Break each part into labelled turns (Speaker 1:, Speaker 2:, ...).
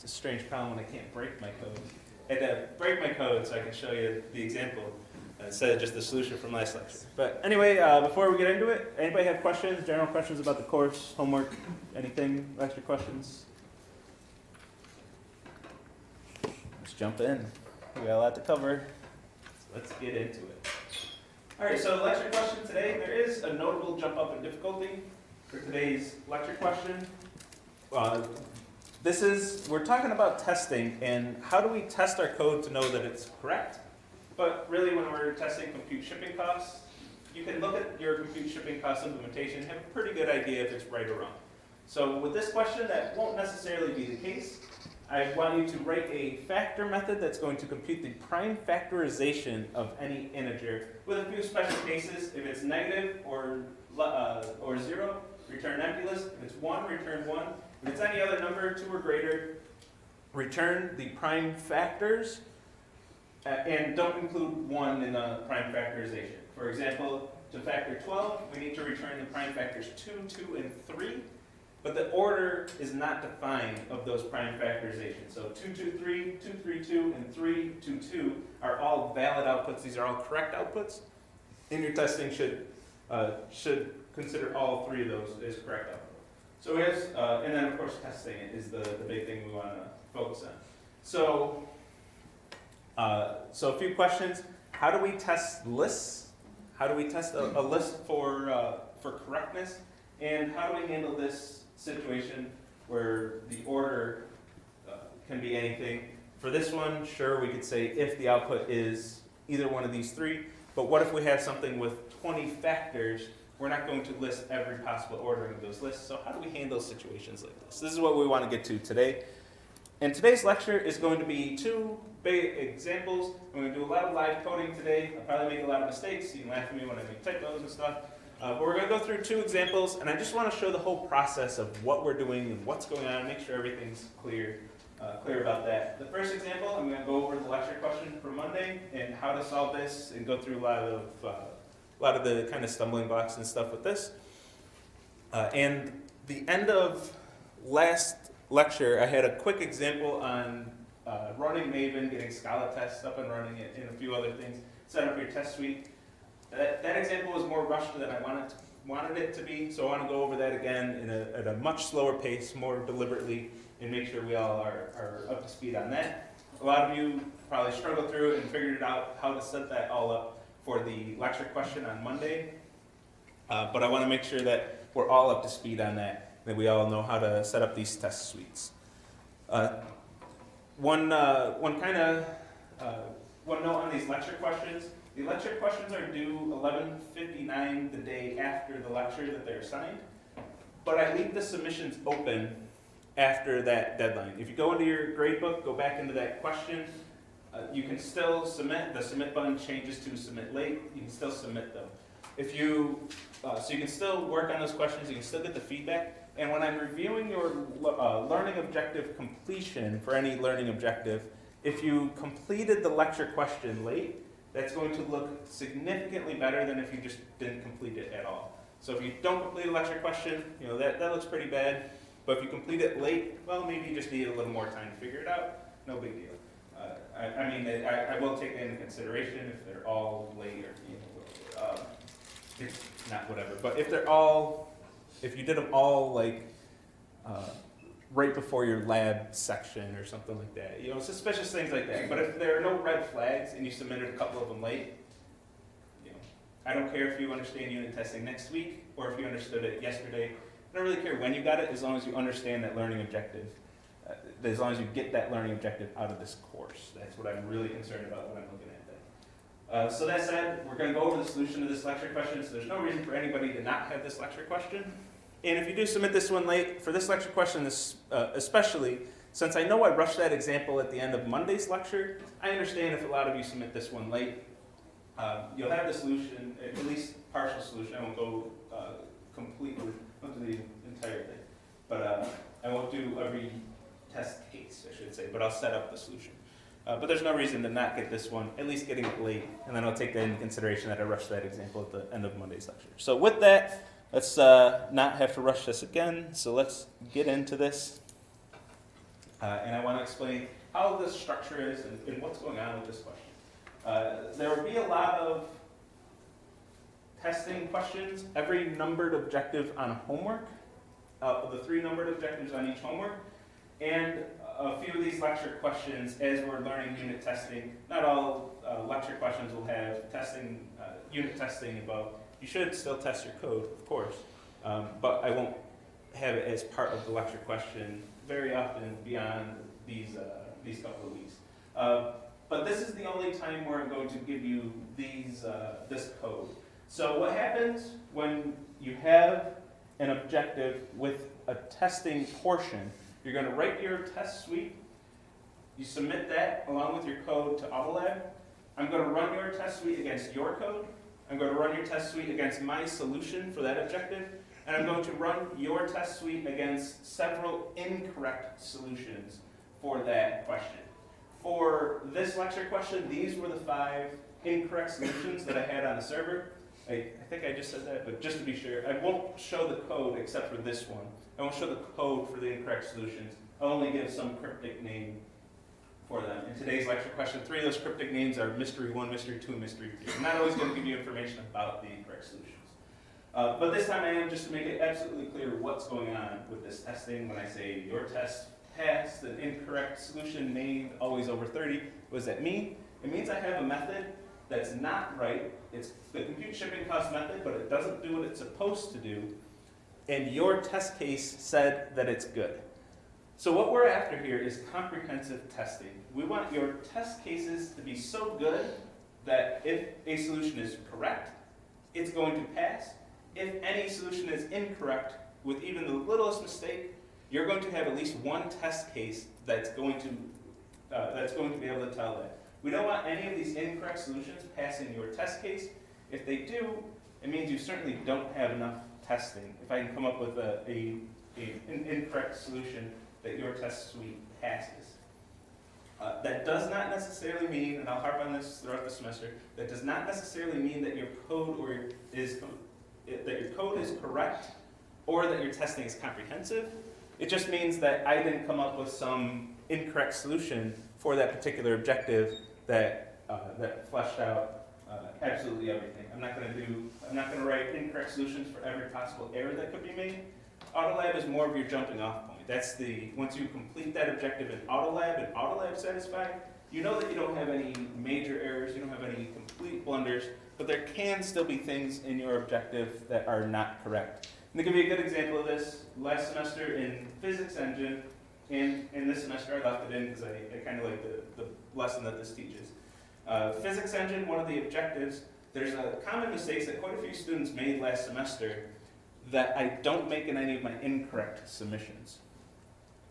Speaker 1: a strange problem when I can't break my code. I had to break my code so I can show you the example instead of just the solution from last lecture. But anyway, before we get into it, anybody have questions, general questions about the course, homework, anything, lecture questions? Let's jump in. We got a lot to cover, so let's get into it. All right, so the lecture question today, there is a notable jump up in difficulty for today's lecture question. We're talking about testing and how do we test our code to know that it's correct. But really when we're testing compute shipping costs, you can look at your compute shipping cost implementation and have a pretty good idea if it's right or wrong. So with this question, that won't necessarily be the case. I want you to write a factor method that's going to compute the prime factorization of any integer with a few special cases. If it's negative or 0, return empty list. If it's 1, return 1. If it's any other number, 2 or greater, return the prime factors, and don't include 1 in the prime factorization. For example, to factor 12, we need to return the prime factors 2, 2, and 3, but the order is not defined of those prime factorizations. So 2, 2, 3, 2, 3, 2, and 3, 2, 2 are all valid outputs. These are all correct outputs, and your testing should consider all 3 of those as correct outputs. So we have, and then of course testing it is the big thing we want to focus on. So, so a few questions. How do we test lists? How do we test a list for correctness? And how do we handle this situation where the order can be anything? For this one, sure, we could say if the output is either one of these 3, but what if we have something with 20 factors? We're not going to list every possible ordering of those lists, so how do we handle situations like this? This is what we want to get to today. And today's lecture is going to be 2 big examples. I'm going to do a lot of live coding today. I'll probably make a lot of mistakes. You can laugh at me when I make typos and stuff. But we're going to go through 2 examples, and I just want to show the whole process of what we're doing and what's going on, make sure everything's clear about that. The first example, I'm going to go over the lecture question for Monday and how to solve this and go through a lot of the kind of stumbling blocks and stuff with this. And the end of last lecture, I had a quick example on running Maven, getting Scala tests up and running it, and a few other things, set up your test suite. That example was more rushed than I wanted it to be, so I want to go over that again at a much slower pace, more deliberately, and make sure we all are up to speed on that. A lot of you probably struggled through it and figured it out how to set that all up for the lecture question on Monday, but I want to make sure that we're all up to speed on that we all know how to set up these test suites. One note on these lecture questions. The lecture questions are due 11:59 the day after the lecture that they're assigned, but I leave the submissions open after that deadline. If you go into your gradebook, go back into that question, you can still submit. The submit button changes to submit late. You can still submit them. So you can still work on those questions. You can still get the feedback. And when I'm reviewing your learning objective completion for any learning objective, if you completed the lecture question late, that's going to look significantly better than if you just didn't complete it at all. So if you don't complete a lecture question, that looks pretty bad. But if you complete it late, well, maybe you just need a little more time to figure it out. No big deal. I will take that into consideration if they're all late or not whatever. But if you did them all like right before your lab section or something like that, suspicious things like that. But if there are no red flags and you submitted a couple of them late, I don't care if you understand unit testing next week or if you understood it yesterday. I don't really care when you got it as long as you understand that learning objective. As long as you get that learning objective out of this course. That's what I'm really concerned about when I'm looking at that. So that said, we're going to go over the solution to this lecture question, so there's no reason for anybody to not have this lecture question. And if you do submit this one late, for this lecture question especially, since I know I rushed that example at the end of Monday's lecture, I understand if a lot of you submit this one late. You'll have the solution, at least partial solution. I won't go completely, not do the entire thing. But I won't do every test case, I should say, but I'll set up the solution. But there's no reason to not get this one, at least getting it late, and then I'll take that into consideration that I rushed that example at the end of Monday's lecture. So with that, let's not have to rush this again, so let's get into this. And I want to explain how this structure is and what's going on with this question. There will be a lot of testing questions, every numbered objective on homework, the 3 numbered objectives on each homework, and a few of these lecture questions as we're learning unit testing. Not all lecture questions will have testing, unit testing involved. You should still test your code, of course, but I won't have it as part of the lecture question very often beyond these couple of weeks. But this is the only time where I'm going to give you this code. So what happens when you have an objective with a testing portion, you're going to write your test suite, you submit that along with your code to Autolab. I'm going to run your test suite against your code. I'm going to run your test suite against my solution for that objective. And I'm going to run your test suite against several incorrect solutions for that question. For this lecture question, these were the 5 incorrect solutions that I had on the server. I think I just said that, but just to be sure, I won't show the code except for this one. I won't show the code for the incorrect solutions. I'll only give some cryptic name for them. In today's lecture question, 3 of those cryptic names are mystery 1, mystery 2, and mystery 3. I'm not always going to give you information about the incorrect solutions. But this time I am, just to make it absolutely clear what's going on with this testing. When I say your test passed, an incorrect solution made, always over 30, what does that mean? It means I have a method that's not right. It's the compute shipping cost method, but it doesn't do what it's supposed to do. And your test case said that it's good. So what we're after here is comprehensive testing. We want your test cases to be so good that if a solution is correct, it's going to pass. If any solution is incorrect, with even the littlest mistake, you're going to have at least one test case that's going to be able to tell that. We don't want any of these incorrect solutions passing your test case. If they do, it means you certainly don't have enough testing. If I can come up with an incorrect solution that your test suite passes. That does not necessarily mean, and I'll harp on this throughout the semester, that does not necessarily mean that your code is correct or that your testing is comprehensive. It just means that I didn't come up with some incorrect solution for that particular objective that fleshed out absolutely everything. I'm not going to write incorrect solutions for every possible error that could be made. Autolab is more of your jumping off point. Once you complete that objective in Autolab and Autolab satisfied, you know that you don't have any major errors, you don't have any complete blunders, but there can still be things in your objective that are not correct. And to give you a good example of this, last semester in Physics Engine, and this semester I left it in because I kind of like the lesson that this teaches. Physics Engine, one of the objectives, there's a common mistakes that quite a few students made last semester that I don't make in any of my incorrect submissions.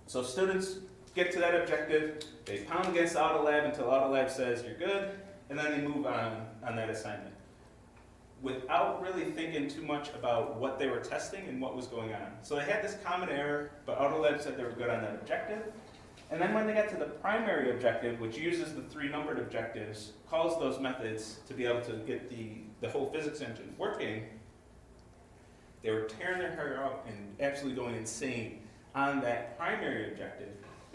Speaker 1: So students get to that objective, they pound against Autolab until Autolab says you're good, and then they move on that assignment without really thinking too much about what they were testing and what was going on. So they had this common error, but Autolab said they were good on that objective. And then when they got to the primary objective, which uses the 3 numbered objectives, calls those methods to be able to get the whole physics engine working, they were tearing their hair out and absolutely going insane on that primary objective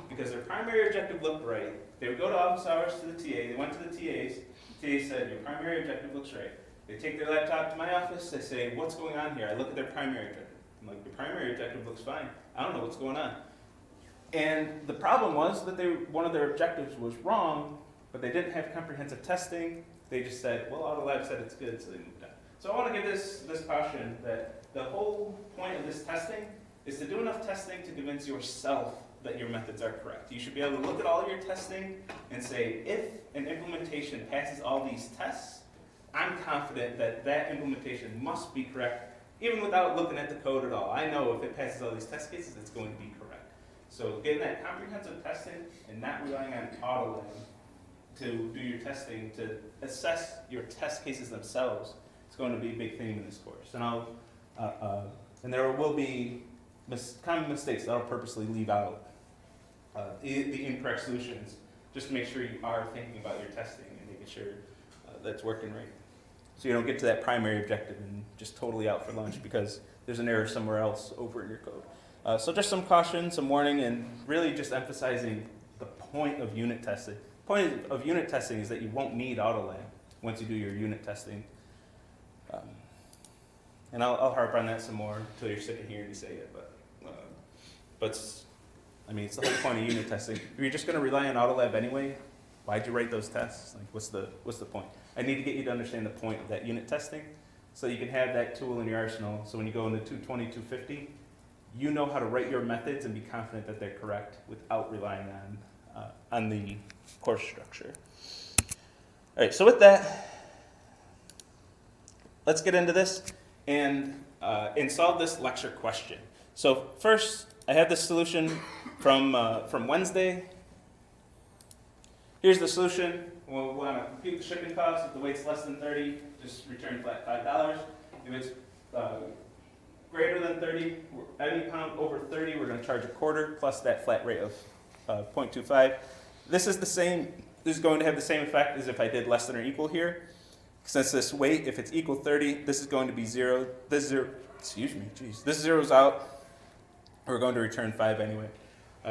Speaker 1: because their primary objective looked right. They would go to office hours to the TA, they went to the TAs, the TA said, your primary objective looks right. They take their laptop to my office, they say, what's going on here? I look at their primary objective. I'm like, your primary objective looks fine. I don't know what's going on. And the problem was that one of their objectives was wrong, but they didn't have comprehensive testing. They just said, well, Autolab said it's good, so they moved on. So I want to give this caution that the whole point of this testing is to do enough testing to convince yourself that your methods are correct. You should be able to look at all your testing and say, if an implementation passes all these tests, I'm confident that that implementation must be correct, even without looking at the code at all. I know if it passes all these test cases, it's going to be correct. So getting that comprehensive testing and not relying on Autolab to do your testing, to assess your test cases themselves, is going to be a big theme in this course. And and there will be common mistakes that I'll purposely leave out the incorrect solutions, just to make sure you are thinking about your testing and making sure that's working right. So you don't get to that primary objective and just totally out for lunch because there's an error somewhere else over in your code. So just some caution, some warning, and really just emphasizing the point of unit testing. The point of unit testing is that you won't need AutoLab once you do your unit testing. And I'll harp on that some more until you're sick of hearing me say it. But I mean, it's the whole point of unit testing. If you're just going to rely on AutoLab anyway, why'd you write those tests? Like, what's the point? I need to get you to understand the point of that unit testing, so you can have that tool in your arsenal. So when you go into 220, 250, you know how to write your methods and be confident that they're correct without relying on the course structure. All right. So with that, let's get into this and solve this lecture question. So first, I have the solution from Wednesday. Here's the solution. We'll want to compute the shipping cost. If the weight's less than 30, just return flat $5. If it's greater than 30, any pound over 30, we're going to charge a quarter plus that flat rate of 0.25. This is the same. This is going to have the same effect as if I did less than or equal here. Since this weight, if it's equal 30, this is going to be 0. This zeroes out. We're going to return 5 anyway.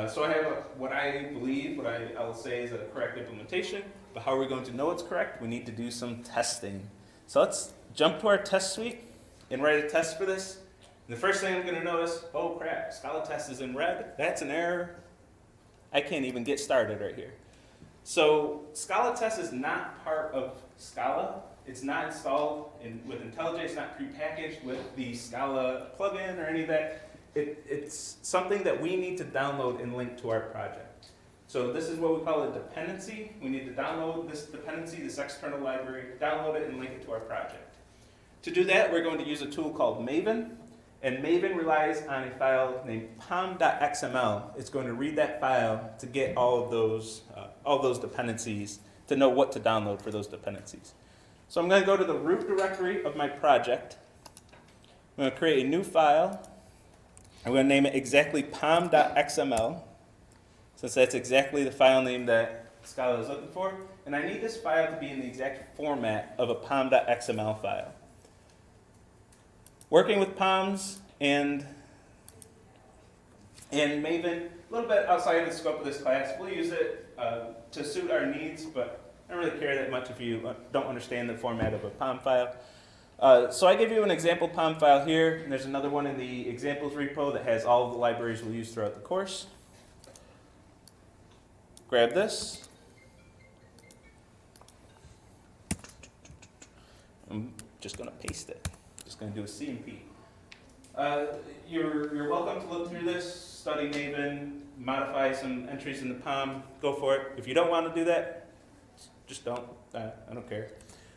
Speaker 1: So I have what I'll say is a correct implementation. But how are we going to know it's correct? We need to do some testing. So let's jump to our test suite and write a test for this. And the first thing I'm going to notice, oh crap, Scala test is in red. That's an error. I can't even get started right here. So Scala test is not part of Scala. It's not installed with IntelliJ. It's not prepackaged with the Scala plugin or any of that. It's something that we need to download and link to our project. So this is what we call a dependency. We need to download this dependency, this external library, download it, and link it to our project. To do that, we're going to use a tool called Maven. And Maven relies on a file named pom.xml. It's going to read that file to get all of those dependencies, to know what to download for those dependencies. So I'm going to go to the root directory of my project. I'm going to create a new file. I'm going to name it exactly pom.xml, since that's exactly the file name that Scala is looking for. And I need this file to be in the exact format of a pom.xml file. Working with POMs and Maven, a little bit outside of the scope of this class. We'll use it to suit our needs, but I don't really care that much if you don't understand the format of a POM file. So I give you an example POM file here, and there's another one in the examples repo that has all of the libraries we'll use throughout the course. Grab this. I'm just going to paste it. Just going to do a C and P. You're welcome to look through this, study Maven, modify some entries in the POM, go for it. If you don't want to do that, just don't. I don't care.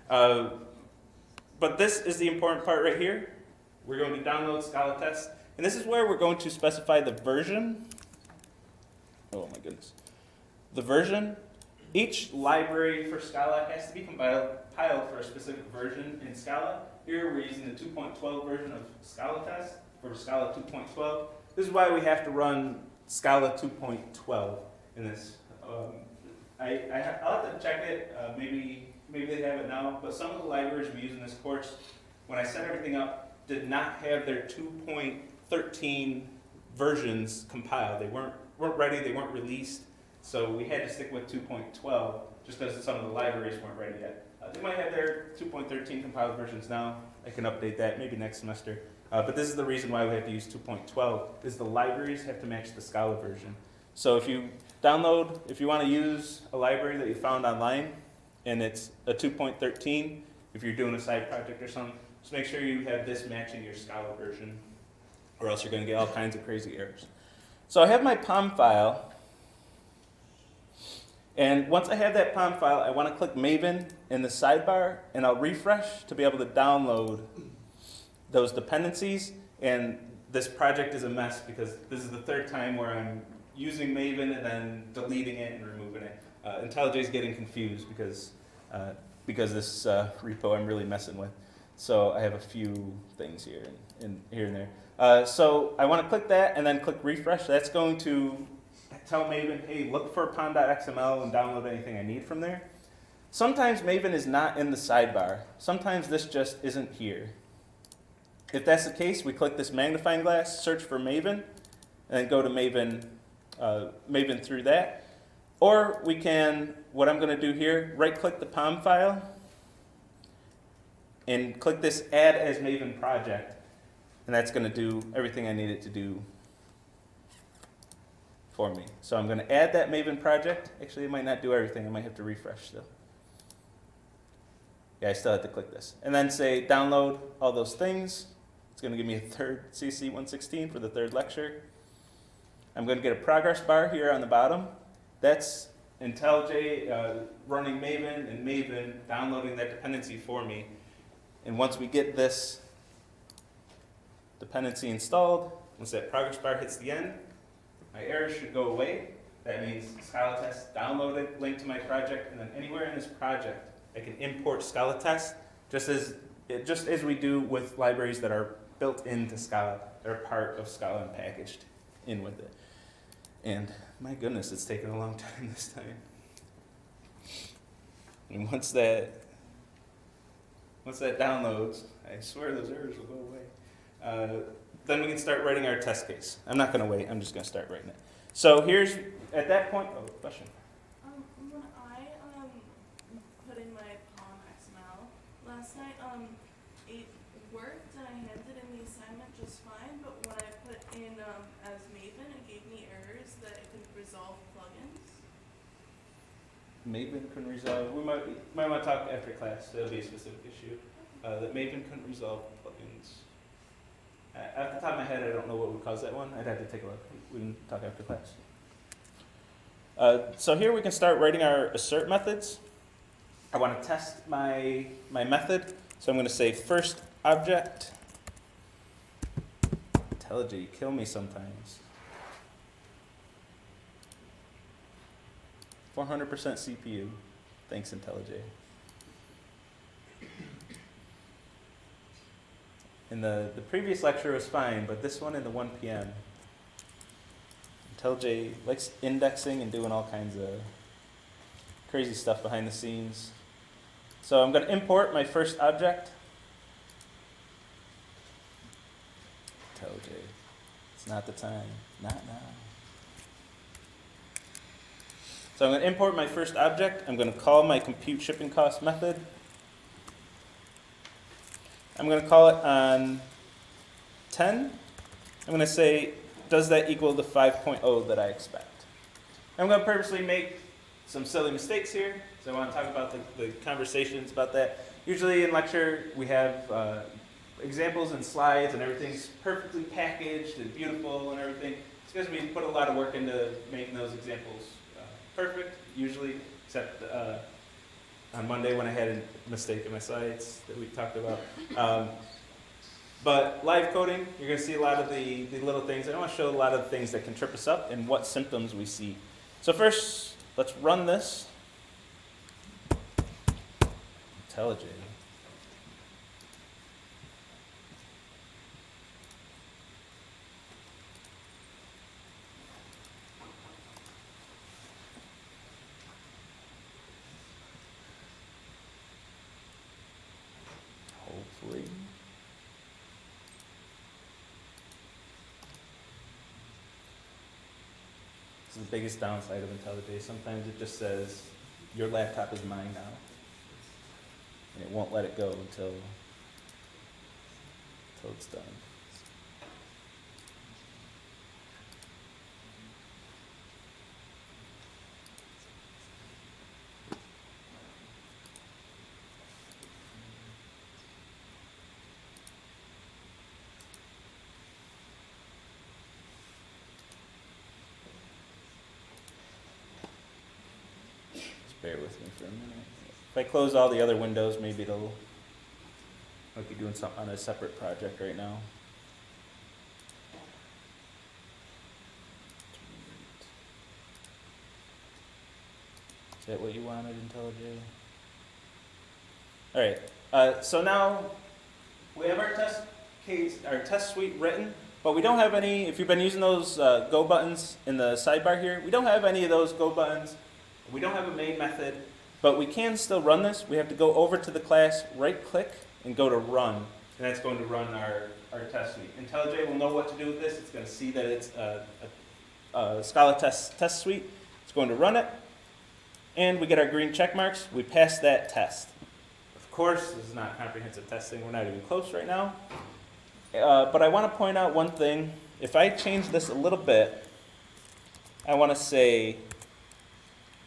Speaker 1: But this is the important part right here. We're going to download Scala test, and this is where we're going to specify the version. Oh my goodness. The version. Each library for Scala has to be compiled for a specific version in Scala. Here we're using the 2.12 version of Scala test for Scala 2.12. This is why we have to run Scala 2.12 in this. I'll have to check it. Maybe they have it now. But some of the libraries we use in this course, when I set everything up, did not have their 2.13 versions compiled. They weren't ready. They weren't released. So we had to stick with 2.12 just because some of the libraries weren't ready yet. They might have their 2.13 compiled versions now. I can update that maybe next semester. But this is the reason why we have to use 2.12, is the libraries have to match the Scala version. So if you want to use a library that you found online and it's a 2.13, if you're doing a side project or something, just make sure you have this matching your Scala version, or else you're going to get all kinds of crazy errors. So I have my POM file. And once I have that POM file, I want to click Maven in the sidebar, and I'll refresh to be able to download those dependencies. And this project is a mess because this is the third time where I'm using Maven and then deleting it and removing it. IntelliJ is getting confused because this repo I'm really messing with. So I have a few things here and there. So I want to click that and then click refresh. That's going to tell Maven, hey, look for pom.xml and download anything I need from there. Sometimes Maven is not in the sidebar. Sometimes this just isn't here. If that's the case, we click this magnifying glass, search for Maven, and then go to Maven, Maven through that. Or we can, what I'm going to do here, right-click the POM file, and click this Add as Maven Project. And that's going to do everything I need it to do for me. So I'm going to add that Maven project. Actually, it might not do everything. I might have to refresh still. Yeah, I still have to click this. And then say download all those things. It's going to give me a third CC 116 for the third lecture. I'm going to get a progress bar here on the bottom. That's IntelliJ running Maven and Maven downloading that dependency for me. And once we get this dependency installed, once that progress bar hits the end, my errors should go away. That means Scala test downloaded, linked to my project, and then anywhere in this project, I can import Scala test, just as we do with libraries that are built into Scala. They're part of Scala and packaged in with it. And my goodness, it's taken a long time this time. And once that downloads, I swear those errors will go away. Then we can start writing our test case. I'm not going to wait. I'm just going to start writing it. So here's, at that point, oh, question.
Speaker 2: When I put in my POM XML last night, it worked and I handed in the assignment just fine, but when I put in as Maven, it gave me errors that it could resolve plugins.
Speaker 1: Maven couldn't resolve, we might want to talk after class, that'll be a specific issue. That Maven couldn't resolve plugins. Off the top of my head, I don't know what would cause that one. I'd have to take a look. We can talk after class. So here we can start writing our assert methods. I want to test my method. So I'm going to say first object. IntelliJ, you kill me sometimes. 400% CPU. Thanks, IntelliJ. And the previous lecture was fine, but this one in the 1 p.m. IntelliJ likes indexing and doing all kinds of crazy stuff behind the scenes. So I'm going to import my first object. IntelliJ, it's not the time, not now. So I'm going to import my first object. I'm going to call my compute shipping cost method. I'm going to call it on 10. I'm going to say, does that equal the 5.0 that I expect? I'm going to purposely make some silly mistakes here, so I want to talk about the conversations about that. Usually in lecture, we have examples and slides, and everything's perfectly packaged and beautiful and everything. It's because we put a lot of work into making those examples perfect, usually, except on Monday when I had a mistake in my slides that we talked about. But live coding, you're going to see a lot of the little things. I want to show a lot of the things that can trip us up and what symptoms we see. So first, let's run this. IntelliJ. Hopefully. This is the biggest downside of IntelliJ. Sometimes it just says, your laptop is mine now. And it won't let it go until it's done. Bear with me for a minute. If I close all the other windows, maybe it'll like be doing something on a separate project right now. Is that what you wanted, IntelliJ? All right. So now we have our test case, our test suite written, but we don't have any. If you've been using those Go buttons in the sidebar here, we don't have any of those Go buttons. We don't have a main method, but we can still run this. We have to go over to the class, right-click, and go to Run. And that's going to run our test suite. IntelliJ will know what to do with this. It's going to see that it's a Scala test suite. It's going to run it. And we get our green check marks. We pass that test. Of course, this is not comprehensive testing. We're not even close right now. But I want to point out one thing. If I change this a little bit, I want to say,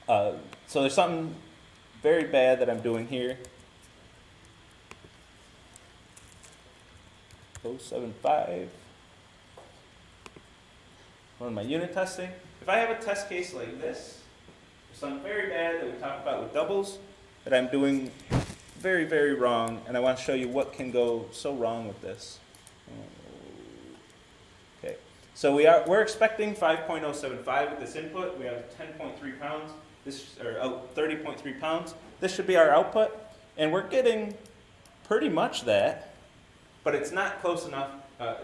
Speaker 1: so there's something very bad that I'm doing here. 075. Run my unit testing. If I have a test case like this, there's something very bad that we talked about with doubles that I'm doing very, very wrong, and I want to show you what can go so wrong with this. Okay, so we're expecting 5.075 with this input. We have 10.3 pounds. This or 30.3 pounds. This should be our output, and we're getting pretty much that, but it's not close enough.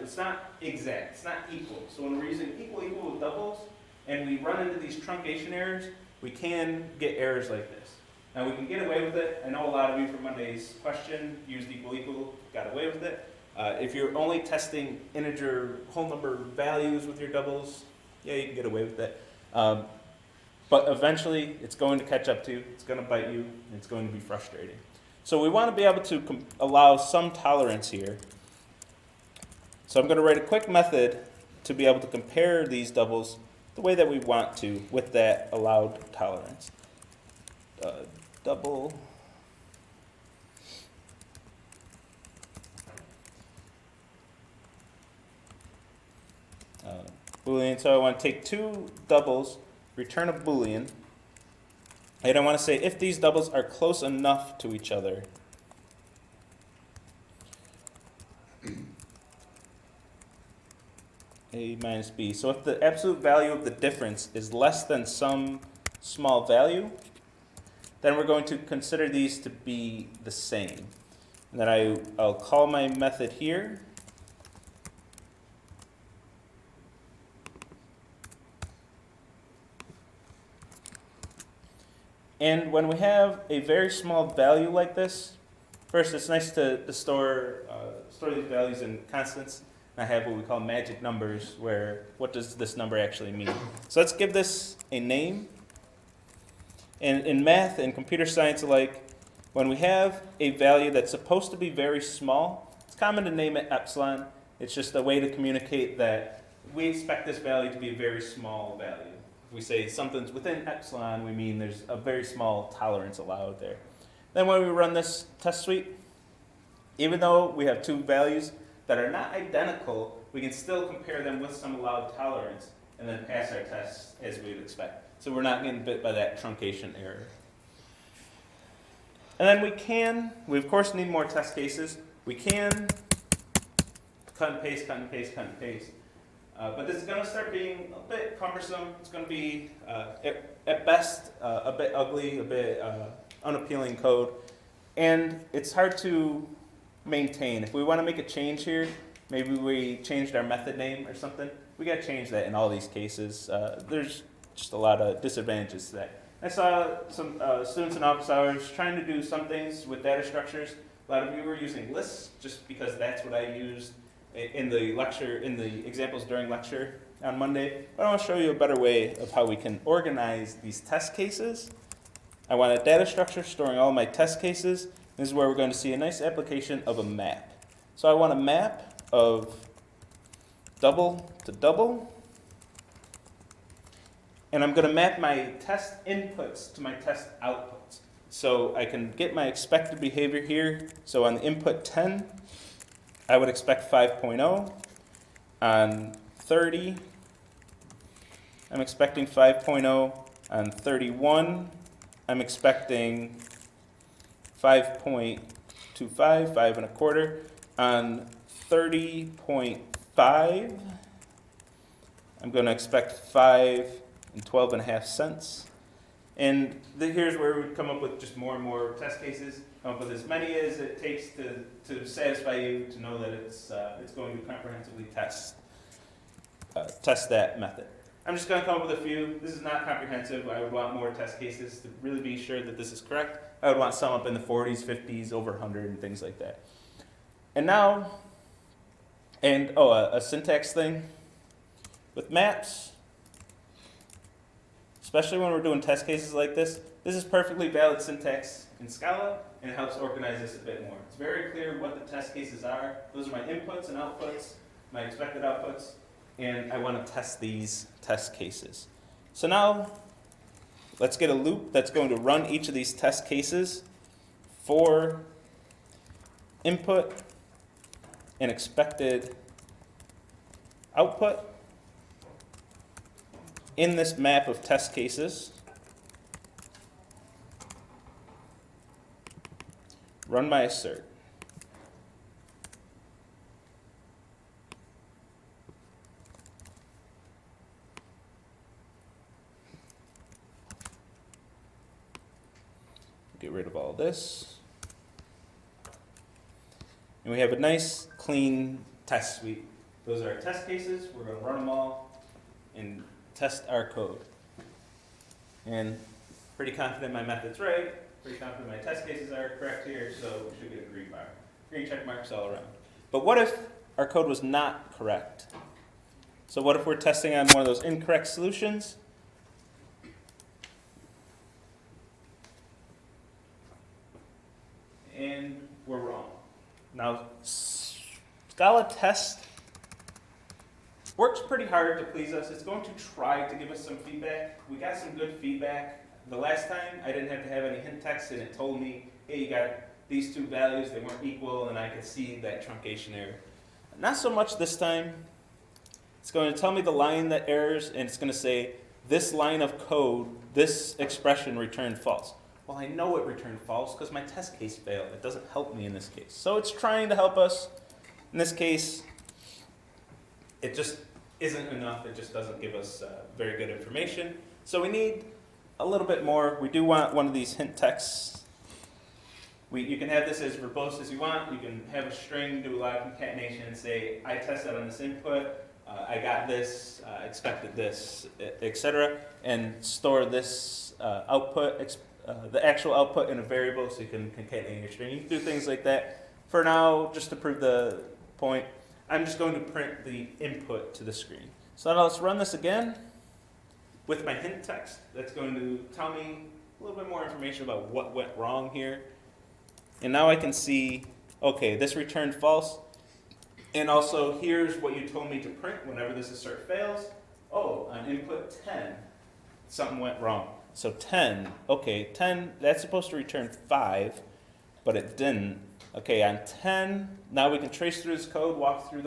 Speaker 1: It's not exact. It's not equal. So when we're using equal with doubles, and we run into these truncation errors, we can get errors like this. Now we can get away with it. I know a lot of you from Monday's question used equal, got away with it. If you're only testing integer whole number values with your doubles, yeah, you can get away with it. But eventually, it's going to catch up to you. It's going to bite you. And it's going to be frustrating. So we want to be able to allow some tolerance here. So I'm going to write a quick method to be able to compare these doubles the way that we want to with that allowed tolerance. Double Boolean. So I want to take two doubles, return a Boolean, and I want to say if these doubles are close enough to each other. A minus B. So if the absolute value of the difference is less than some small value, then we're going to consider these to be the same. And then I'll call my method here. And when we have a very small value like this, first it's nice to store these values in constants. I have what we call magic numbers, where what does this number actually mean? So let's give this a name. And in math and computer science alike, when we have a value that's supposed to be very small, it's common to name it epsilon. It's just a way to communicate that we expect this value to be a very small value. If we say something's within epsilon, we mean there's a very small tolerance allowed there. Then when we run this test suite, even though we have two values that are not identical, we can still compare them with some allowed tolerance and then pass our tests as we would expect. So we're not getting bit by that truncation error. And then we of course need more test cases. We can cut and paste, cut and paste, cut and paste. But this is going to start being a bit cumbersome. It's going to be, at best, a bit ugly, a bit unappealing code. And it's hard to maintain. If we want to make a change here, maybe we changed our method name or something, we got to change that in all these cases. There's just a lot of disadvantages to that. I saw some students in office hours trying to do some things with data structures. A lot of you were using lists just because that's what I used in the lecture, in the examples during lecture on Monday. But I want to show you a better way of how we can organize these test cases. I want a data structure storing all my test cases. This is where we're going to see a nice application of a map. So I want a map of double to double. And I'm going to map my test inputs to my test outputs. So I can get my expected behavior here. So on the input 10, I would expect 5.0. On 30, I'm expecting 5.0. On 31, I'm expecting 5.25, 5.25. On 30.5, I'm going to expect 5 and 12.5 cents. And here's where we would come up with just more and more test cases, come up with as many as it takes to satisfy you to know that it's going to comprehensively test that method. I'm just going to come up with a few. This is not comprehensive. I would want more test cases to really be sure that this is correct. I would want some up in the 40s, 50s, over 100, and things like that. And now And, a syntax thing. With maps, especially when we're doing test cases like this is perfectly valid syntax in Scala, and it helps organize this a bit more. It's very clear what the test cases are. Those are my inputs and outputs, my expected outputs, and I want to test these test cases. So now, let's get a loop that's going to run each of these test cases for input and expected output in this map of test cases. Run my assert. Get rid of all this. And we have a nice, clean test suite. Those are our test cases. We're going to run them all and test our code. And pretty confident my method's right. Pretty confident my test cases are correct here, so we should get a green bar. Green check marks all around. But what if our code was not correct? So what if we're testing on one of those incorrect solutions? And we're wrong. Now, Scala test works pretty hard to please us. It's going to try to give us some feedback. We got some good feedback. The last time, I didn't have to have any hint text, and it told me, hey, you got these two values, they weren't equal, and I could see that truncation error. Not so much this time. It's going to tell me the line that errors, and it's going to say, this line of code, this expression returned false. Well, I know it returned false because my test case failed. It doesn't help me in this case. So it's trying to help us. In this case, it just isn't enough. It just doesn't give us very good information. So we need a little bit more. We do want one of these hint texts. You can have this as verbose as you want. You can have a string, do a lot of concatenation, and say, I tested on this input, I got this, expected this, etc., and store this output, the actual output in a variable so you can concatenate your string. You can do things like that. For now, just to prove the point, I'm just going to print the input to the screen. So now let's run this again with my hint text. That's going to tell me a little bit more information about what went wrong here. And now I can see, okay, this returned false. And also, here's what you told me to print whenever this assert fails. Oh, on input 10, something went wrong. So 10, okay, 10, that's supposed to return 5, but it didn't. Okay, on 10, now we can trace through this code, walk through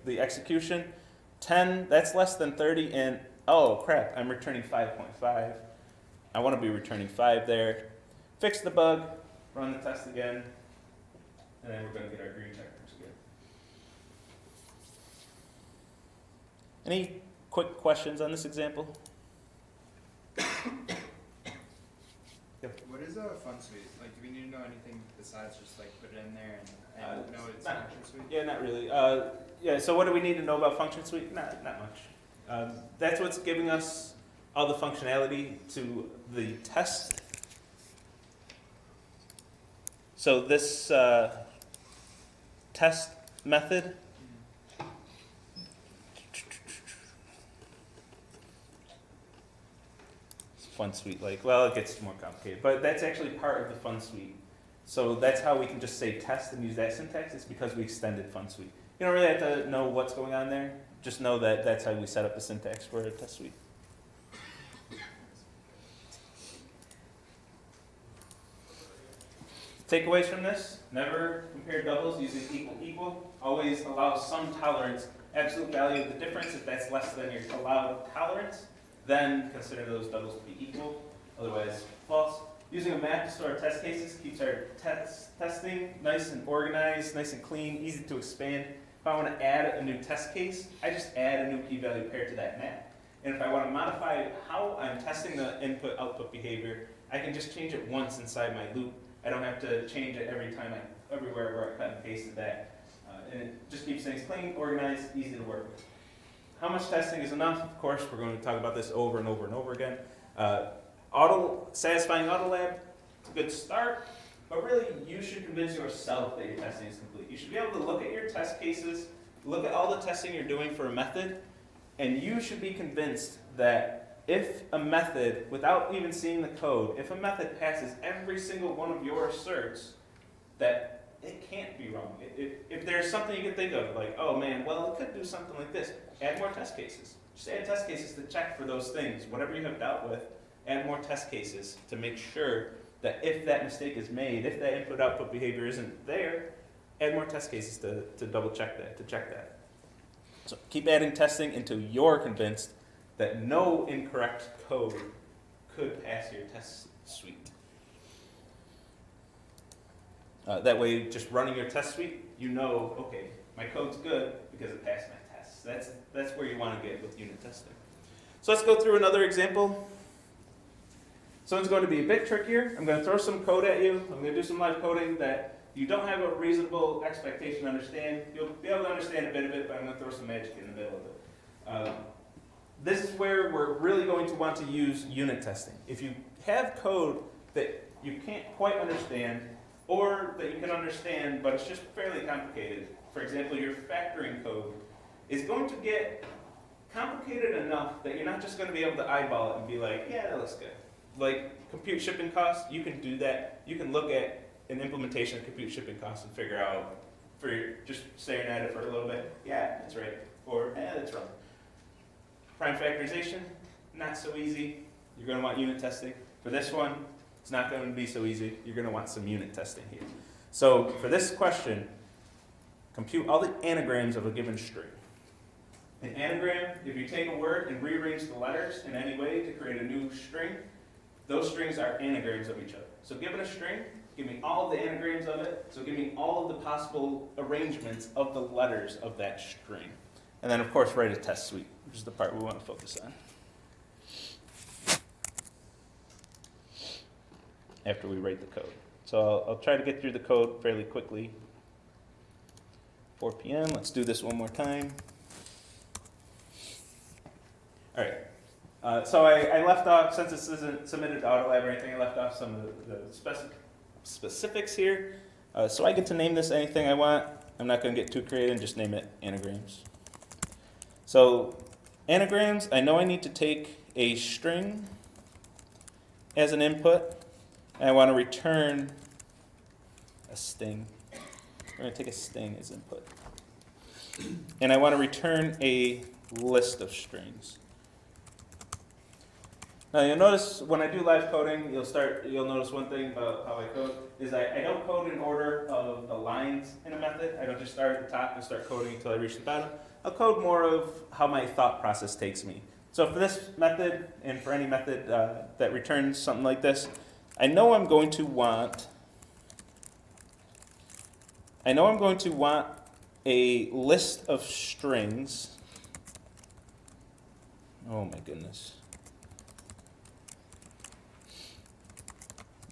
Speaker 1: the execution. 10, that's less than 30, and oh crap, I'm returning 5.5. I want to be returning 5 there. Fix the bug, run the test again, and then we're going to get our green checkers again. Any quick questions on this example?
Speaker 3: What is a fun suite? Like, do we need to know anything besides just like put it in there and know it's function suite?
Speaker 1: Yeah, not really. Yeah, so what do we need to know about function suite? Not much. That's what's giving us all the functionality to the test. So this test method, fun suite, like, well, it gets more complicated, but that's actually part of the fun suite. So that's how we can just say test and use that syntax. It's because we extended fun suite. You don't really have to know what's going on there. Just know that that's how we set up the syntax for a test suite. Takeaways from this: never compare doubles using equal. Always allow some tolerance. Absolute value of the difference, if that's less than your allowed tolerance, then consider those doubles to be equal. Otherwise, false. Using a map to store our test cases keeps our testing nice and organized, nice and clean, easy to expand. If I want to add a new test case, I just add a new p-value paired to that map. And if I want to modify how I'm testing the input-output behavior, I can just change it once inside my loop. I don't have to change it everywhere where I cut and pasted that. And it just keeps things clean, organized, easy to work with. How much testing is enough? Of course, we're going to talk about this over and over and over again. Satisfying AutoLab, it's a good start, but really you should convince yourself that your testing is complete. You should be able to look at your test cases, look at all the testing you're doing for a method, and you should be convinced that if a method, without even seeing the code, if a method passes every single one of your asserts, that it can't be wrong. If there's something you can think of, like, oh man, well, it could do something like this, add more test cases. Just add test cases to check for those things. Whatever you have dealt with, add more test cases to make sure that if that mistake is made, if that input-output behavior isn't there, add more test cases to double check that, to check that. So keep adding testing until you're convinced that no incorrect code could pass your test suite. That way, just running your test suite, you know, okay, my code's good because it passed my tests. That's where you want to get with unit testing. So let's go through another example. So it's going to be a bit trickier. I'm going to throw some code at you. I'm going to do some live coding that you don't have a reasonable expectation to understand. You'll be able to understand a bit of it, but I'm going to throw some magic in the middle of it. This is where we're really going to want to use unit testing. If you have code that you can't quite understand, or that you can understand, but it's just fairly complicated. For example, your factoring code is going to get complicated enough that you're not just going to be able to eyeball it and be like, yeah, that looks good. Like compute shipping costs, you can do that. You can look at an implementation of compute shipping costs and figure out, for just staring at it for a little bit, yeah, that's right, or that's wrong. Prime factorization, not so easy. You're going to want unit testing. For this one, it's not going to be so easy. You're going to want some unit testing here. So for this question, compute all the anagrams of a given string. An anagram, if you take a word and rearrange the letters in any way to create a new string, those strings are anagrams of each other. So given a string, give me all of the anagrams of it. So give me all of the possible arrangements of the letters of that string. And then, of course, write a test suite, which is the part we want to focus on. After we write the code. So I'll try to get through the code fairly quickly. 4 p.m., let's do this one more time. All right. So I left off, since this isn't submitted to AutoLab or anything, I left off some of the specifics here. So I get to name this anything I want. I'm not going to get too creative and just name it anagrams. So anagrams, I know I need to take a string as an input, and I want to return a sting. We're going to take a sting as input. And I want to return a list of strings. Now you'll notice when I do live coding, you'll notice one thing about how I code is I don't code in order of the lines in a method. I don't just start at the top and start coding until I reach the bottom. I'll code more of how my thought process takes me. So for this method and for any method that returns something like this, I know I'm going to want a list of strings. Oh my goodness.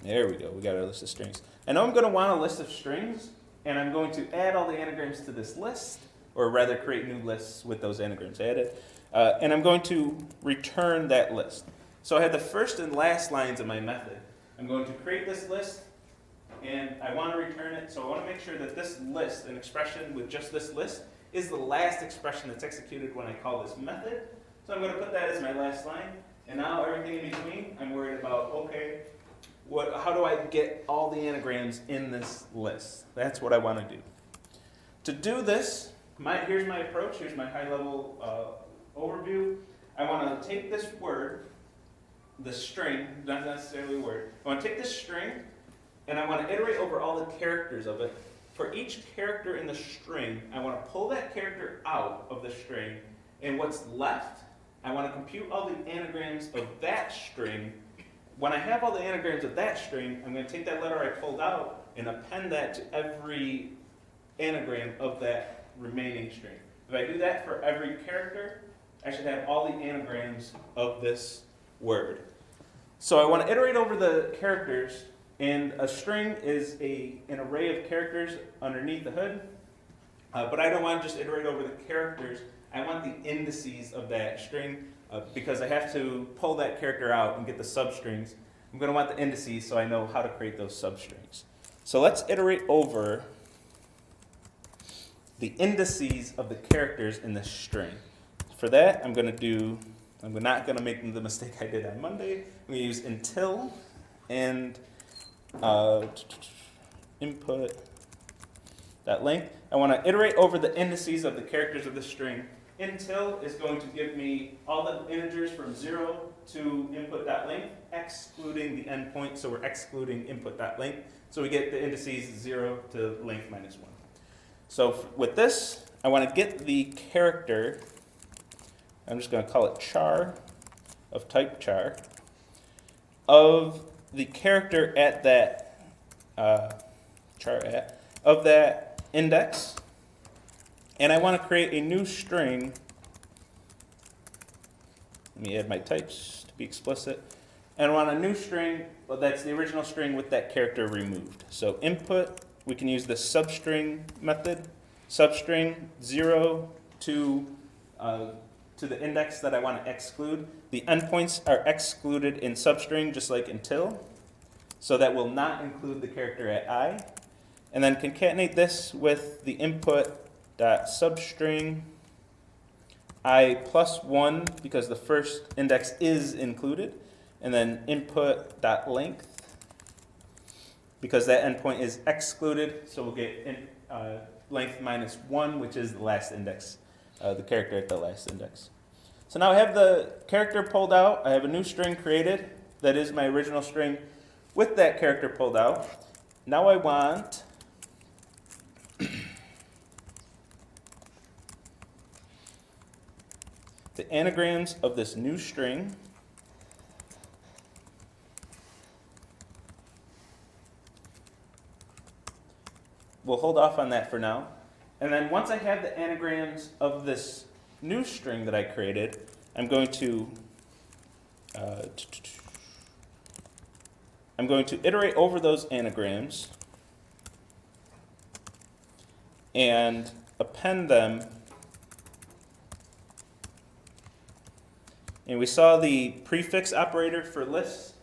Speaker 1: There we go, we got our list of strings. I know I'm going to want a list of strings, and I'm going to add all the anagrams to this list, or rather create new lists with those anagrams added, and I'm going to return that list. So I have the first and last lines of my method. I'm going to create this list, and I want to return it, so I want to make sure that this list, an expression with just this list, is the last expression that's executed when I call this method. So I'm going to put that as my last line, and now everything in between, I'm worried about, okay, how do I get all the anagrams in this list? That's what I want to do. To do this, here's my approach, here's my high-level overview. I want to take this word, the string, not necessarily a word. I want to take this string, and I want to iterate over all the characters of it. For each character in the string, I want to pull that character out of the string, and what's left, I want to compute all the anagrams of that string. When I have all the anagrams of that string, I'm going to take that letter I pulled out and append that to every anagram of that remaining string. If I do that for every character, I should have all the anagrams of this word. So I want to iterate over the characters, and a string is an array of characters underneath the hood, but I don't want to just iterate over the characters. I want the indices of that string, because I have to pull that character out and get the substrings. I'm going to want the indices so I know how to create those substrings. So let's iterate over the indices of the characters in this string. For that, I'm not going to make the mistake I did on Monday. I'm going to use until and input that length. I want to iterate over the indices of the characters of the string. Until is going to give me all the integers from 0 to input.length, excluding the endpoint, so we're excluding input.length. So we get the indices 0 to length minus 1. So with this, I want to get the character, I'm just going to call it char, of type char, of the character at that, of that index. And I want to create a new string. Let me add my types to be explicit. And I want a new string, well, that's the original string with that character removed. So input, we can use the substring method. Substring 0 to the index that I want to exclude. The endpoints are excluded in substring, just like until. So that will not include the character at I. And then concatenate this with the input dot substring I plus 1, because the first index is included, and then input dot length, because that endpoint is excluded, so we'll get length minus 1, which is the last index, the character at the last index. So now I have the character pulled out, I have a new string created, that is my original string with that character pulled out. Now I want the anagrams of this new string we'll hold off on that for now. And then once I have the anagrams of this new string that I created, I'm going to iterate over those anagrams and append them. And we saw the prefix operator for lists.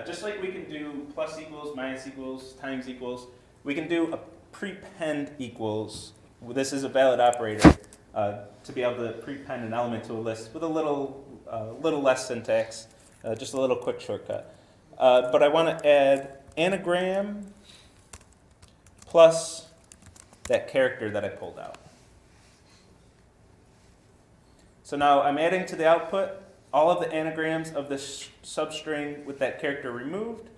Speaker 1: Just like we can do plus equals, minus equals, times equals, we can do a prepend equals. This is a valid operator to be able to prepend an element to a list with a little less syntax, just a little quick shortcut. But I want to add anagram plus that character that I pulled out. So now I'm adding to the output all of the anagrams of this substring with that character removed,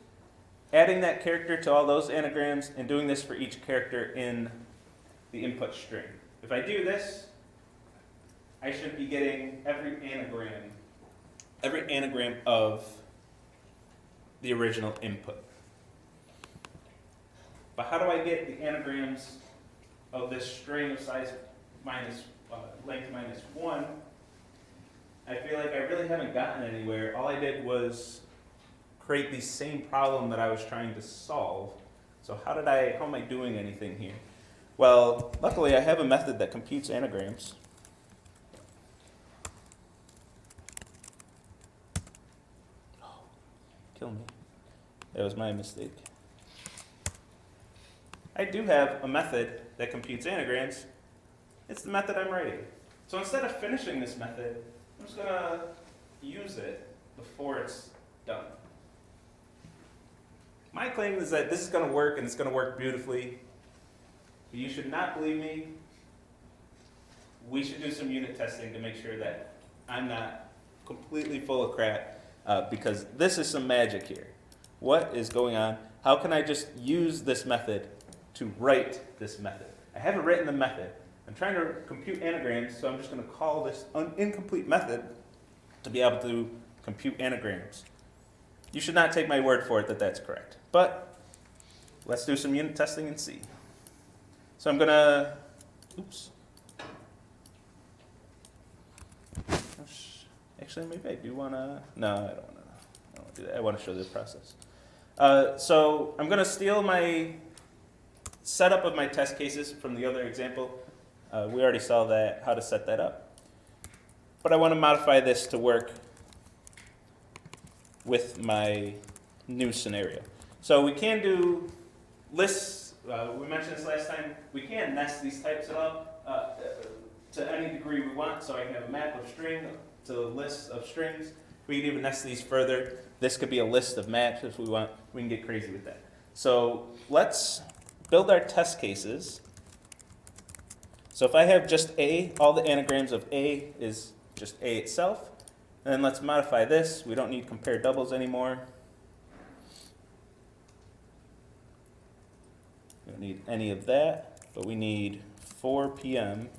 Speaker 1: adding that character to all those anagrams, and doing this for each character in the input string. If I do this, I should be getting every anagram of the original input. But how do I get the anagrams of this string of size minus length minus 1? I feel like I really haven't gotten anywhere. All I did was create the same problem that I was trying to solve. So how am I doing anything here? Well, luckily I have a method that computes anagrams. Oh, kill me. That was my mistake. I do have a method that computes anagrams. It's the method I'm writing. So instead of finishing this method, I'm just going to use it before it's done. My claim is that this is going to work, and it's going to work beautifully. But you should not believe me. We should do some unit testing to make sure that I'm not completely full of crap, because this is some magic here. What is going on? How can I just use this method to write this method? I haven't written the method. I'm trying to compute anagrams, so I'm just going to call this incomplete method to be able to compute anagrams. You should not take my word for it that that's correct. But let's do some unit testing and see. So I'm going to, actually maybe I do want to, no, I don't want to do that. I want to show this process. So I'm going to steal my setup of my test cases from the other example. We already saw that, how to set that up. But I want to modify this to work with my new scenario. So we can do lists. We mentioned this last time. We can nest these types up. to any degree we want. So I can have a map of string to a list of strings. We can even nest these further. This could be a list of maps if we want. We can get crazy with that. So let's build our test cases. So if I have just A, all the anagrams of A is just A itself. And then let's modify this. We don't need compare doubles anymore. We don't need any of that, but we need 4 p.m.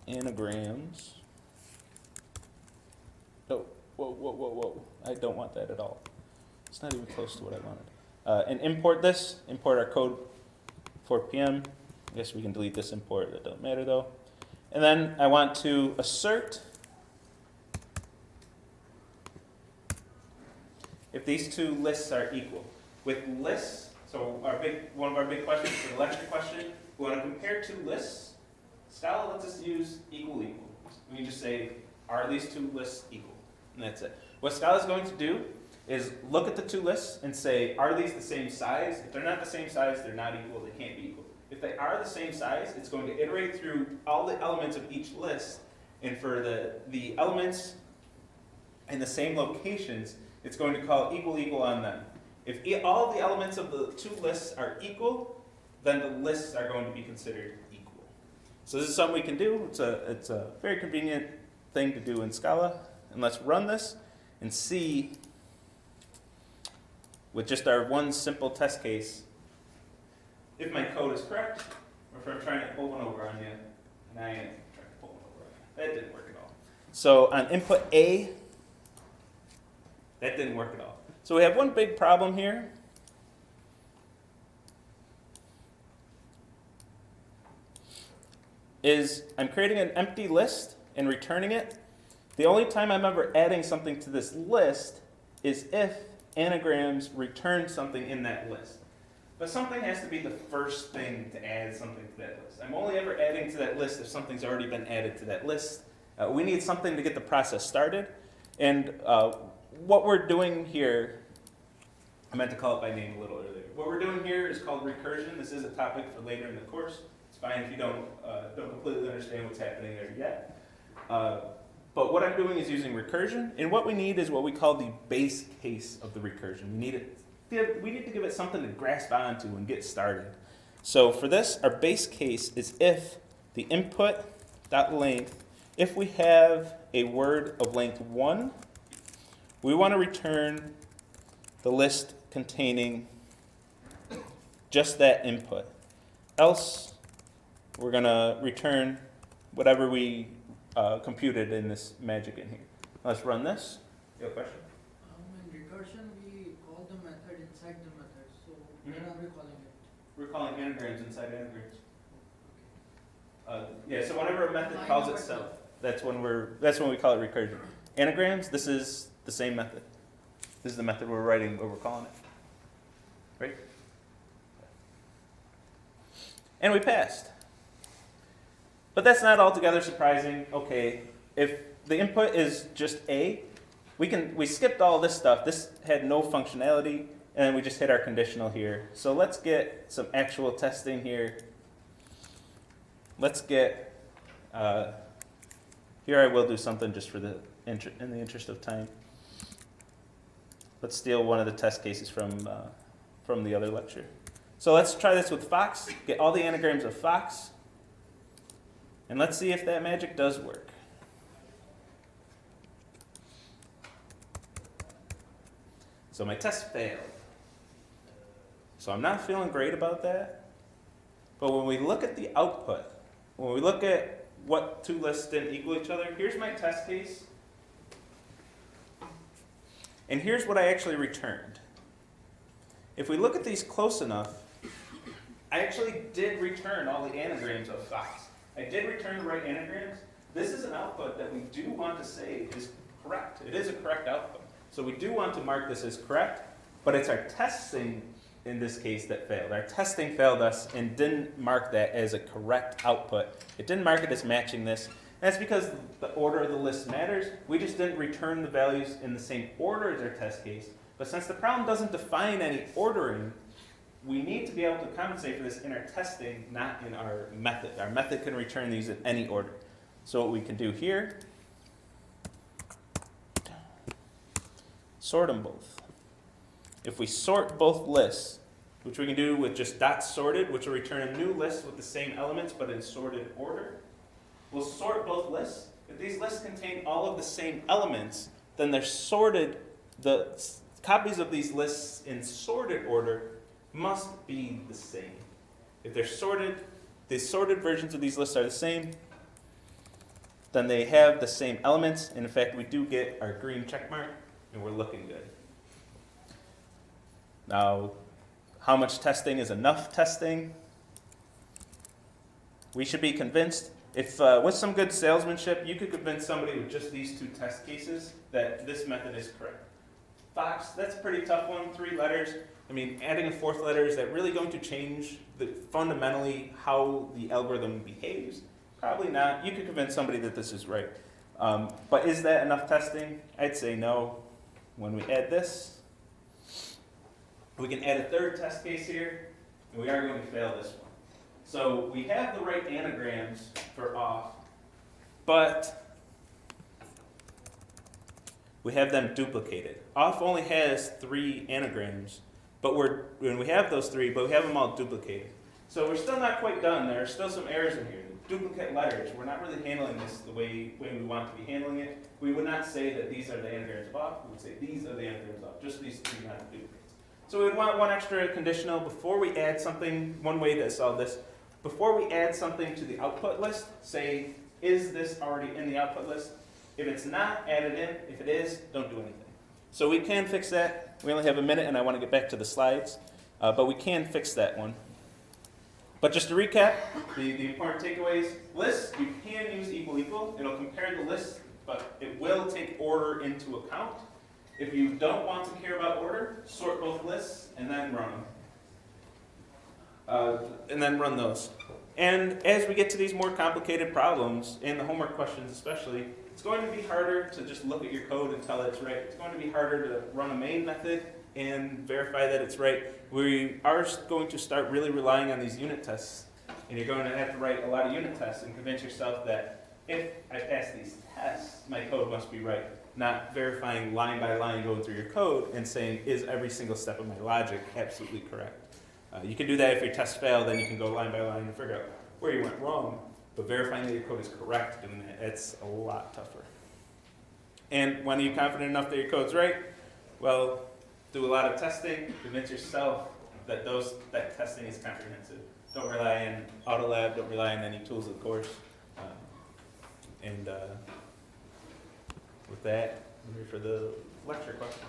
Speaker 1: anagrams. Oh, whoa. I don't want that at all. It's not even close to what I wanted. And import this, import our code 4 p.m. I guess we can delete this import, that don't matter though. And then I want to assert if these two lists are equal. With lists, so one of our big questions for the lecture question, we want to compare two lists. Scala lets us use equal. We can just say, are these two lists equal? And that's it. What Scala is going to do is look at the two lists and say, are these the same size? If they're not the same size, they're not equal, they can't be equal. If they are the same size, it's going to iterate through all the elements of each list, and for the elements in the same locations, it's going to call equal on them. If all the elements of the two lists are equal, then the lists are going to be considered equal. So this is something we can do. It's a very convenient thing to do in Scala. And let's run this and see, with just our one simple test case, if my code is correct, or if I'm trying to pull one over on you, and I am trying to pull one over on you. That didn't work at all. So on input A, that didn't work at all. So we have one big problem here. Is I'm creating an empty list and returning it. The only time I'm ever adding something to this list is if anagrams return something in that list. But something has to be the first thing to add something to that list. I'm only ever adding to that list if something's already been added to that list. We need something to get the process started. And what we're doing here, I meant to call it by name a little earlier. What we're doing here is called recursion. This is a topic for later in the course. It's fine if you don't completely understand what's happening there yet. But what I'm doing is using recursion, and what we need is what we call the base case of the recursion. We need to give it something to grasp onto and get started. So for this, our base case is if the input.length, if we have a word of length 1, we want to return the list containing just that input. Else, we're going to return whatever we computed in this magic in here. Let's run this. You have a question?
Speaker 4: In recursion, we call the method inside the method. So where are we calling it?
Speaker 1: We're calling anagrams inside anagrams. Yeah, so whenever a method calls itself, that's when we call it recursion. Anagrams, this is the same method. This is the method we're writing, what we're calling it. Right? And we passed. But that's not altogether surprising. Okay, if the input is just A, we skipped all this stuff. This had no functionality, and we just hit our conditional here. So let's get some actual testing here. Let's get, here I will do something just for in the interest of time. Let's steal one of the test cases from the other lecture. So let's try this with Fox, get all the anagrams of Fox, and let's see if that magic does work. So my test failed. So I'm not feeling great about that. But when we look at the output, when we look at what two lists didn't equal each other, here's my test case. And here's what I actually returned. If we look at these close enough, I actually did return all the anagrams of Fox. I did return the right anagrams. This is an output that we do want to say is correct. It is a correct output. So we do want to mark this as correct, but it's our testing in this case that failed. Our testing failed us and didn't mark that as a correct output. It didn't mark it as matching this. That's because the order of the list matters. We just didn't return the values in the same order as our test case. But since the problem doesn't define any ordering, we need to be able to compensate for this in our testing, not in our method. Our method can return these in any order. So what we can do here, sort them both. If we sort both lists, which we can do with just dot sorted, which will return a new list with the same elements but in sorted order, we'll sort both lists. If these lists contain all of the same elements, then they're sorted, the copies of these lists in sorted order must be the same. If they're sorted, the sorted versions of these lists are the same, then they have the same elements. And in fact, we do get our green check mark, and we're looking good. Now, how much testing is enough testing? We should be convinced. If with some good salesmanship, you could convince somebody with just these two test cases that this method is correct. Fox, that's a pretty tough one, 3 letters. I mean, adding a 4th letter, is that really going to change fundamentally how the algorithm behaves? Probably not. You could convince somebody that this is right. But is that enough testing? I'd say no. When we add this, we can add a 3rd test case here, and we are going to fail this one. So we have the right anagrams for off, but we have them duplicated. Off only has 3 anagrams, but when we have those 3, but we have them all duplicated. So we're still not quite done. There are still some errors in here. Duplicate letters. We're not really handling this the way we want to be handling it. We would not say that these are the anagrams of off. We would say these are the anagrams of off. Just these 3 not duplicates. So we would want one extra conditional before we add something. One way to solve this, before we add something to the output list, say, is this already in the output list? If it's not, add it in. If it is, don't do anything. So we can fix that. We only have a minute, and I want to get back to the slides. But we can fix that one. But just to recap, the important takeaways, lists, you can use equal equal. It'll compare the lists, but it will take order into account. If you don't want to care about order, sort both lists and then run them. And then run those. And as we get to these more complicated problems, and the homework questions especially, it's going to be harder to just look at your code and tell it's right. It's going to be harder to run a main method and verify that it's right. We are going to start really relying on these unit tests. And you're going to have to write a lot of unit tests and convince yourself that if I pass these tests, my code must be right. Not verifying line by line going through your code and saying, is every single step of my logic absolutely correct? You can do that if your tests fail, then you can go line by line and figure out where you went wrong. But verifying that your code is correct doing that, it's a lot tougher. And when are you confident enough that your code's right? Well, do a lot of testing, convince yourself that that testing is comprehensive. Don't rely on Autolab, don't rely on any tools of the course. With that, I'm here for the lecture question.